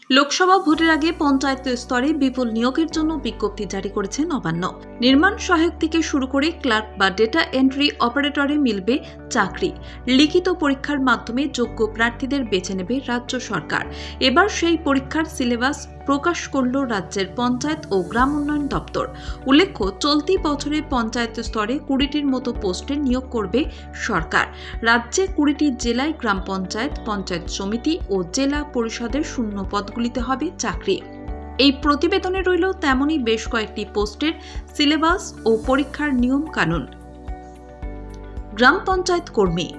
লোকসভা ভোটের আগে পঞ্চায়েত স্তরে বিপুল নিয়োগের জন্য বিজ্ঞপ্তি জারি করেছে নবান্ন। নির্মাণ সহায়ক থেকে শুরু করে ক্লার্ক বা ডেটা এন্ট্রি অপারেটরে মিলবে চাকরি। লিখিত পরীক্ষার মাধ্যমে যোগ্য প্রার্থীদের বেছে নেবে রাজ্য সরকার। এবার সেই পরীক্ষার সিলেবাস প্রকাশ করল রাজ্যের পঞ্চায়েত ও গ্রাম উন্নয়ন দপ্তর। উল্লেখ্য, চলতি বছরে পঞ্চায়েত স্তরে 20টির মতো পোস্টে নিয়োগ করবে সরকার। রাজ্যে 20টি জেলায় গ্রাম পঞ্চায়েত, পঞ্চায়েত সমিতি ও জেলা পরিষদের শূন্য পদগুলিতে হবে চাকরি। এই প্রতিবেদনে রইল তেমনই বেশ কয়েকটি পোস্টের সিলেবাস ও পরীক্ষার নিয়ম কানুন। গ্রাম পঞ্চায়েত কর্মী,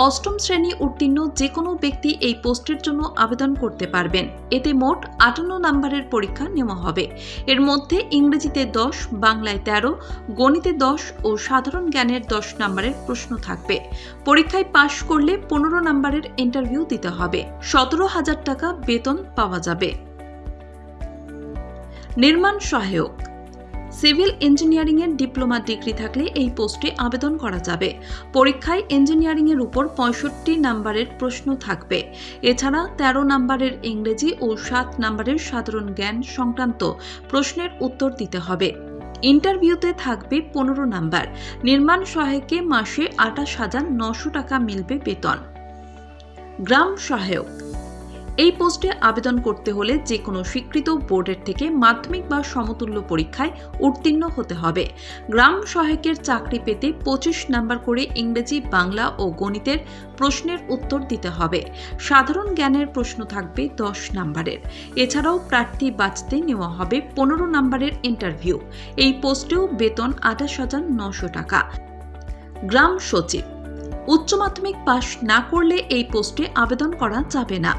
অষ্টম শ্রেণী উত্তীর্ণ যে কোনো ব্যক্তি এই পোস্টের জন্য আবেদন করতে পারবেন। এতে মোট 58 নম্বরের পরীক্ষা নেওয়া হবে। এর মধ্যে ইংরেজিতে 10, বাংলায় 13, গণিতে 10 ও সাধারণ জ্ঞানের 10 নম্বরের প্রশ্ন থাকবে। পরীক্ষায় পাশ করলে 15 নম্বরের ইন্টারভিউ দিতে হবে। 17,000 টাকা বেতন পাওয়া যাবে। নির্মাণ সহায়ক, সিভিল ইঞ্জিনিয়ারিং এর ডিপ্লোমা ডিগ্রি থাকলে এই পোস্টে আবেদন করা যাবে। পরীক্ষায় ইঞ্জিনিয়ারিং এর উপর 65 নম্বরের প্রশ্ন থাকবে। এছাড়া 13 নম্বরের ইংরেজি ও 7 নম্বরের সাধারণ জ্ঞান সংক্রান্ত প্রশ্নের উত্তর দিতে হবে। ইন্টারভিউতে থাকবে 15 নম্বর। নির্মাণ সহায়কে মাসে 28,900 টাকা মিলবে বেতন। গ্রাম সহায়ক, এই পোস্টে আবেদন করতে হলে যে কোনো স্বীকৃত বোর্ডের থেকে মাধ্যমিক বা সমতুল্য পরীক্ষায় উত্তীর্ণ হতে হবে। গ্রাম সহায়কের চাকরি পেতে 25 নম্বর করে ইংরেজি, বাংলা ও গণিতের প্রশ্নের উত্তর দিতে হবে। সাধারণ জ্ঞানের প্রশ্ন থাকবে 10 নম্বরের। এছাড়াও প্রার্থী বাছতে নেওয়া হবে 15 নম্বরের ইন্টারভিউ। এই পোস্টেও বেতন 28,900 টাকা। গ্রাম সচিব, উচ্চ মাধ্যমিক পাশ না করলে এই পোস্টে আবেদন করা যাবে না।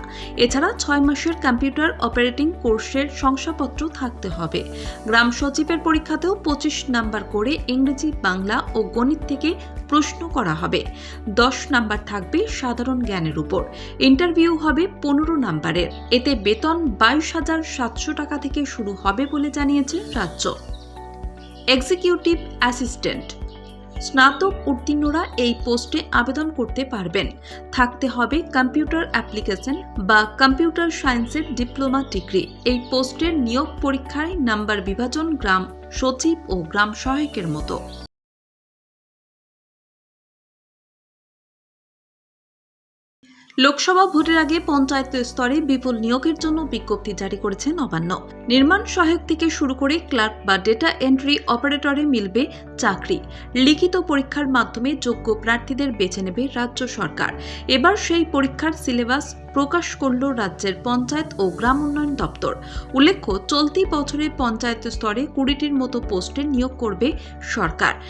এছাড়া 6 মাসের কম্পিউটার অপারেটিং কোর্সের শংসাপত্র থাকতে হবে। গ্রাম সচিবের পরীক্ষাতেও 25 নম্বর করে ইংরেজি, বাংলা ও গণিত থেকে প্রশ্ন করা হবে। 10 নম্বর থাকবে সাধারণ জ্ঞানের উপর। ইন্টারভিউ হবে 15 নম্বরের। এতে বেতন 22,700 টাকা থেকে শুরু হবে বলে জানিয়েছে রাজ্য। এক্সিকিউটিভ অ্যাসিস্ট্যান্ট, স্নাতক উত্তীর্ণরা এই পোস্টে আবেদন করতে পারবেন। থাকতে হবে কম্পিউটার অ্যাপ্লিকেশন বা কম্পিউটার সায়েন্সের ডিপ্লোমা ডিগ্রি। এই পোস্টের নিয়োগ পরীক্ষায় নাম্বার বিভাজন গ্রাম সচিব ও গ্রাম সহায়কের মতো। লোকসভা ভোটের আগে পঞ্চায়েত স্তরে বিপুল নিয়োগের জন্য বিজ্ঞপ্তি জারি করেছে নবান্ন। নির্মাণ সহায়ক থেকে শুরু করে ক্লার্ক বা ডেটা এন্ট্রি অপারেটরে মিলবে চাকরি। লিখিত পরীক্ষার মাধ্যমে যোগ্য প্রার্থীদের বেছে নেবে রাজ্য সরকার। এবার সেই পরীক্ষার সিলেবাস প্রকাশ করল রাজ্যের পঞ্চায়েত ও গ্রাম উন্নয়ন দপ্তর। উল্লেখ্য, চলতি বছরে পঞ্চায়েত স্তরে 20টির মতো পোস্টে নিয়োগ করবে সরকার।